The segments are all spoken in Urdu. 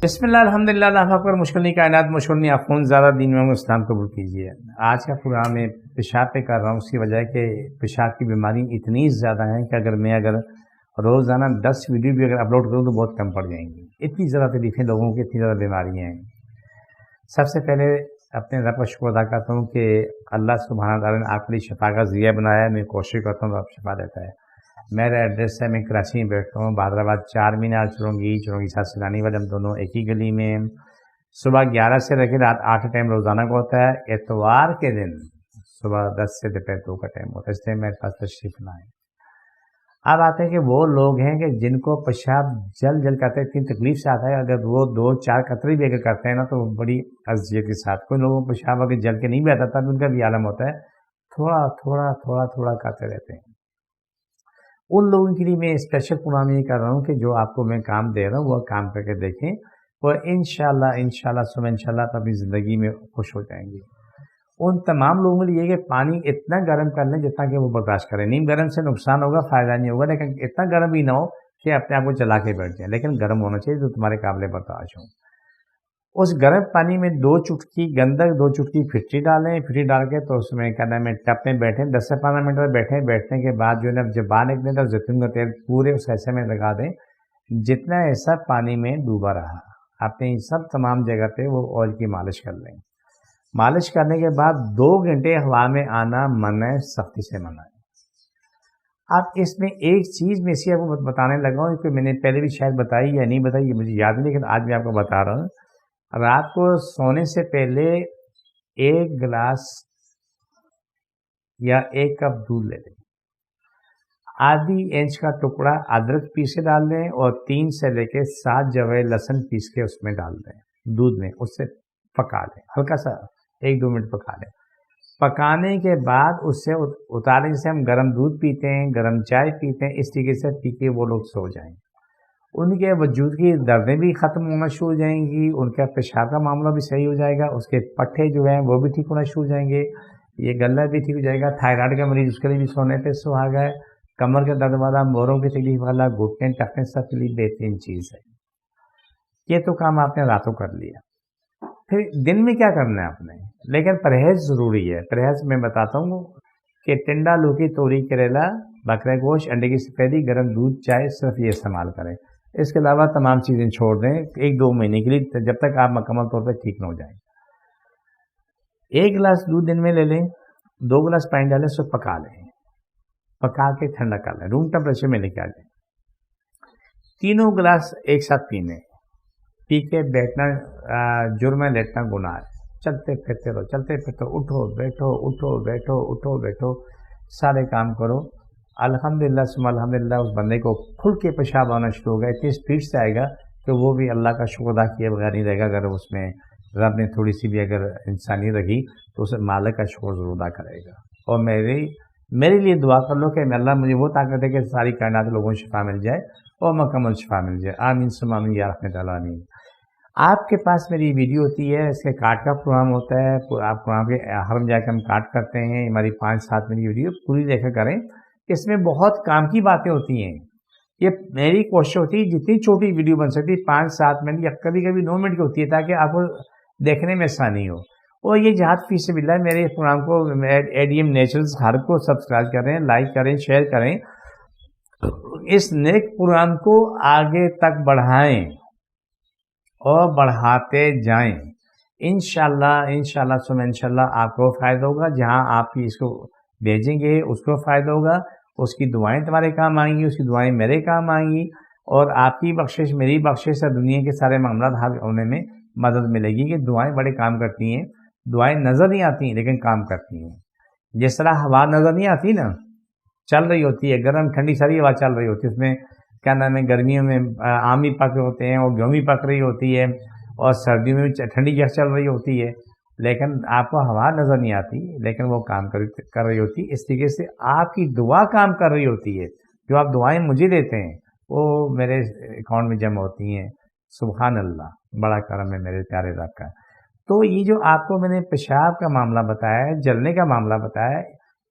بسم اللہ الحمدللہ اللہ اکبر مشکل نہیں کائنات مشکل نہیں افون زیادہ دین میں اسلام قبول کیجیے۔ آج کا پروگرام میں پیشاب پہ کر رہا ہوں، اس کی وجہ ہے کہ پیشاب کی بیماری اتنی زیادہ ہیں کہ اگر میں روزانہ 10 ویڈیو بھی اگر اپلوڈ کروں تو بہت کم پڑ جائیں گی۔ اتنی زیادہ تکلیفیں لوگوں کی، اتنی زیادہ بیماریاں ہیں۔ سب سے پہلے اپنے رب کا شکر ادا کرتا ہوں کہ اللہ سبحانہ تعالیٰ نے آپ کے لیے شفا کا ذریعہ بنایا ہے۔ میں کوشش کرتا ہوں آپ شفا دیتا ہے۔ میرا ایڈریس ہے، میں کراچی میں بیٹھتا ہوں، بہادرآباد 4 مینار چرونگی ساتھ سیلانی والے، ہم دونوں ایک ہی گلی میں۔ صبح 11 سے لے کے رات 8 ٹائم روزانہ کا ہوتا ہے۔ اتوار کے دن صبح 10 سے دوپہر 2 کا ٹائم ہوتا ہے، اس ٹائم میرے پاس تشریف لائیں۔ اب آتے ہیں کہ وہ لوگ ہیں کہ جن کو پیشاب جل کرتے ہیں، اتنی تکلیف سے آتا ہے، اگر وہ 2-4 قطرے بھی اگر کرتے ہیں نا تو بڑی اذیت کے ساتھ۔ کوئی لوگوں کو پیشاب اگر جل کے نہیں بھی آتا تب ان کا بھی عالم ہوتا ہے، تھوڑا کرتے رہتے ہیں۔ ان لوگوں کے لیے میں اسپیشل پروگرام یہ کر رہا ہوں کہ جو آپ کو میں کام دے رہا ہوں وہ کام کر کے دیکھیں، اور انشاءاللہ صبح انشاءاللہ آپ اپنی زندگی میں خوش ہو جائیں گے۔ ان تمام لوگوں کے لیے کہ پانی اتنا گرم کر لیں جتنا کہ وہ برداشت کریں۔ نیم گرم سے نقصان ہوگا، فائدہ نہیں ہوگا، لیکن اتنا گرم بھی نہ ہو کہ اپنے آپ کو جلا کے بیٹھ جائیں، لیکن گرم ہونا چاہیے جو تمہارے قابل برداشت ہوں۔ اس گرم پانی میں 2 چٹکی گندک، 2 چٹکی پھٹی ڈالیں۔ پھٹی ڈال کے تو اس میں کہنا میں ٹپ میں بیٹھیں، 10 سے 15 منٹ تک بیٹھیں۔ بیٹھنے کے بعد جو ہے نا جب باہر نکلیں تو زیتون کا تیل پورے اس حصے میں لگا دیں، جتنا ایسا پانی میں ڈوبا رہا اپنے سب تمام جگہ پہ وہ آئل کی مالش کر لیں۔ مالش کرنے کے بعد 2 گھنٹے ہوا میں آنا منع ہے، سختی سے منع ہے۔ اب اس میں ایک چیز میں اسی آپ کو بتانے لگا ہوں کہ میں نے پہلے بھی شاید بتائی یا نہیں بتائی، یہ مجھے یاد نہیں، لیکن آج میں آپ کو بتا رہا ہوں۔ رات کو سونے سے پہلے 1 گلاس یا 1 کپ دودھ لے لیں، آدھی انچ کا ٹکڑا ادرک پیس کے ڈال دیں، اور 3 سے لے کے 7 جوے لہسن پیس کے اس میں ڈال دیں دودھ میں، اس سے پکا لیں، ہلکا سا 1-2 منٹ پکا لیں۔ پکانے کے بعد اس سے اتاریں، جیسے ہم گرم دودھ پیتے ہیں، گرم چائے پیتے ہیں، اس طریقے سے پی کے وہ لوگ سو جائیں۔ ان کے وجود کی دردیں بھی ختم ہونا شروع ہو جائیں گی، ان کا پیشاب کا معاملہ بھی صحیح ہو جائے گا، اس کے پٹھے جو ہیں وہ بھی ٹھیک ہونا شروع ہو جائیں گے، یہ گلا بھی ٹھیک ہو جائے گا۔ تھائرائڈ کا مریض اس کے لیے بھی سونے پہ سہاگا ہے، کمر کے درد والا، موروں کی تکلیف والا، گھٹنے ٹخنے سب کے لیے بہترین چیز ہے۔ یہ تو کام آپ نے راتوں کر لیا، پھر دن میں کیا کرنا ہے آپ نے، لیکن پرہیز ضروری ہے۔ پرہیز میں بتاتا ہوں کہ ٹنڈا، لوکی، توری، کریلا، بکرے گوشت، انڈے کی سفیدی، گرم دودھ، چائے، صرف یہ استعمال کریں۔ اس کے علاوہ تمام چیزیں چھوڑ دیں 1-2 مہینے کے لیے، جب تک آپ مکمل طور پہ ٹھیک نہ ہو جائیں۔ 1 گلاس دودھ دن میں لے لیں، 2 گلاس پانی ڈالیں، اس کو پکا لیں، پکا کے ٹھنڈا کر لیں، روم ٹیمپریچر میں لے کے آ جائیں۔ 3 گلاس ایک ساتھ پینے، پی کے بیٹھنا جرم ہے، لیٹنا گناہ ہے۔ چلتے پھرتے رہو، چلتے پھرتے اٹھو بیٹھو، سارے کام کرو۔ الحمدللہ ثم الحمدللہ اس بندے کو کھل کے پیشاب آنا شروع ہوگا، اتنی اسپیڈ سے آئے گا کہ وہ بھی اللہ کا شکر ادا کیے بغیر نہیں رہے گا۔ اگر اس میں رب نے تھوڑی سی بھی اگر انسانی رکھی تو اسے مالک کا شکر ضرور ادا کرے گا۔ اور میرے لیے دعا کر لو کہ اللہ مجھے وہ طاقت دے کہ ساری کائنات لوگوں کو شفا مل جائے اور مکمل شفا مل جائے، آمین ثم آمین یا رحمت اللہ آمین۔ آپ کے پاس میری ویڈیو ہوتی ہے، اس کے کاٹ کا پروگرام ہوتا ہے، آپ پروگرام کے ہر میں جا کے ہم کاٹ کرتے ہیں۔ ہماری 5-7 میری ویڈیو پوری دیکھا کریں، اس میں بہت کام کی باتیں ہوتی ہیں۔ یہ میری کوشش ہوتی ہے جتنی چھوٹی ویڈیو بن سکتی 5-7 منٹ یا کبھی 9 منٹ کی ہوتی ہے، تاکہ آپ کو دیکھنے میں آسانی ہو۔ اور یہ جہاد فی سبیل اللہ، میرے پروگرام کو ADM نیچرلز ہر کو سبسکرائب کریں، لائک کریں، شیئر کریں، اس نیک پروگرام کو آگے تک بڑھائیں اور بڑھاتے جائیں۔ انشاءاللہ ثم انشاءاللہ آپ کو فائدہ ہوگا، جہاں آپ اس کو بھیجیں گے اس کو فائدہ ہوگا، اس کی دعائیں تمہارے کام آئیں گی، اس کی دعائیں میرے کام آئیں گی، اور آپ کی بخشش میری بخشش سے دنیا کے سارے معاملات حل ہونے میں مدد ملے گی۔ کہ دعائیں بڑے کام کرتی ہیں، دعائیں نظر نہیں آتی ہیں لیکن کام کرتی ہیں۔ جس طرح ہوا نظر نہیں آتی نا، چل رہی ہوتی ہے، گرم ٹھنڈی ساری ہوا چل رہی ہوتی ہے، اس میں کیا نام ہے، گرمیوں میں آم بھی پک ہوتے ہیں اور گیہوں بھی پک رہی ہوتی ہے، اور سردیوں میں ٹھنڈی جگہ چل رہی ہوتی ہے، لیکن آپ کو ہوا نظر نہیں آتی لیکن وہ کام کر رہی ہوتی ہے۔ اس طریقے سے آپ کی دعا کام کر رہی ہوتی ہے، جو آپ دعائیں مجھے دیتے ہیں وہ میرے اکاؤنٹ میں جمع ہوتی ہیں۔ سبحان اللہ، بڑا کرم ہے میرے پیارے رب کا۔ تو یہ جو آپ کو میں نے پیشاب کا معاملہ بتایا ہے، جلنے کا معاملہ بتایا ہے،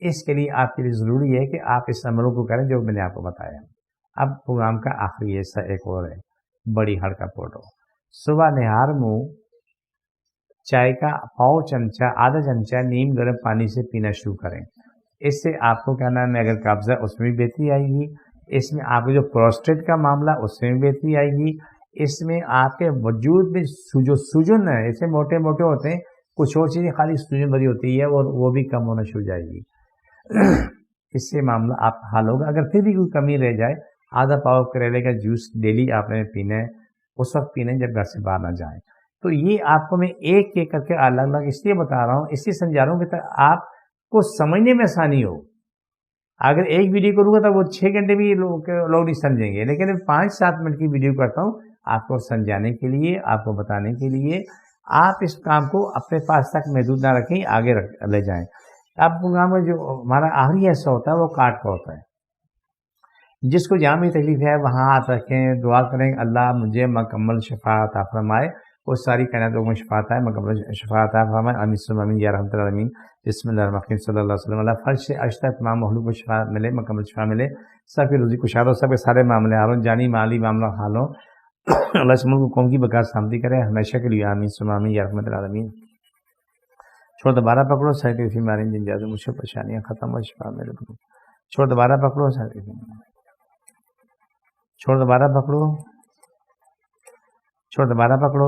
اس کے لیے آپ کے لیے ضروری ہے کہ آپ اس عملوں کو کریں جو میں نے آپ کو بتایا۔ اب پروگرام کا آخری حصہ ایک اور ہے، بڑی ہڑ کا فوٹو۔ صبح نہار منہ چائے کا پاؤ چمچہ آدھا چمچہ نیم گرم پانی سے پینا شروع کریں. اس سے آپ کو کیا نام ہے اگر قبضہ اس میں بھی بہتری آئے گی. اس میں آپ کو جو پروسٹیٹ کا معاملہ اس میں بھی بہتری آئے گی. اس میں آپ کے وجود میں جو سوجن ہے اسے موٹے موٹے ہوتے ہیں, کچھ اور چیزیں خالی سوجن بھری ہوتی ہے اور وہ بھی کم ہونا شروع ہو جائے گی. اس سے معاملہ آپ حل ہوگا. اگر پھر بھی کوئی کمی رہ جائے آدھا پاؤ کریلے کا جوس ڈیلی آپ نے پینا ہے, اس وقت پینا ہے جب گھر سے باہر نہ جائیں. تو یہ آپ کو میں ایک ایک کر کے الگ الگ اس لیے بتا رہا ہوں, اس لیے سمجھا رہا ہوں کہ آپ کو سمجھنے میں آسانی ہو. اگر ایک ویڈیو کروں گا تو وہ 6 گھنٹے بھی لوگ نہیں سمجھیں گے, لیکن 5-7 منٹ کی ویڈیو کرتا ہوں آپ کو سمجھانے کے لیے, آپ کو بتانے کے لیے. آپ اس کام کو اپنے پاس تک محدود نہ رکھیں, آگے لے جائیں. آپ کو کام جو ہمارا آخری حصہ ہوتا ہے وہ کاٹ کا ہوتا ہے. جس کو جہاں بھی تکلیف ہے وہاں ہاتھ رکھیں, دعا کریں اللہ مجھے مکمل شفا عطا فرمائے. وہ ساری کائناتوں کو شفا عطا ہے, مکمل شفا عطا فرمائے. آمین ثم آمین یا رحمت العالمین. بسم اللہ الرحمن الرحیم. صلی اللہ علیہ وسلم. اللہ فرش سے عرش تک تمام مخلوق کو شفا ملے, مکمل شفا ملے, سب کی روزی کشاد ہو, سب کے سارے معاملے حال ہوں, جانی مالی معاملہ حال ہوں. اللہ اس ملک کو قوم کی بقا سلامتی کرے ہمیشہ کے لیے. آمین ثم آمین یا رحمت العالمین. چھوڑ دوبارہ پکڑو, سائیڈ بیماری جن جاتے مجھ سے پریشانیاں ختم ہو, شفا میرے کو. چھوڑ دوبارہ پکڑو, سائیڈ چھوڑ دوبارہ پکڑو, چھوڑ دوبارہ پکڑو.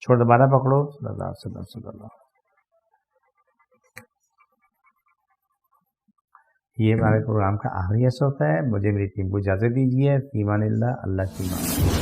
چھوڑ دوبارہ پکڑو. صلی اللہ صلی اللہ. یہ ہمارے پروگرام کا آخری حصہ ہوتا ہے. مجھے میری ٹیم کو اجازت دیجیے. فی امان اللہ. اللہ کی مان.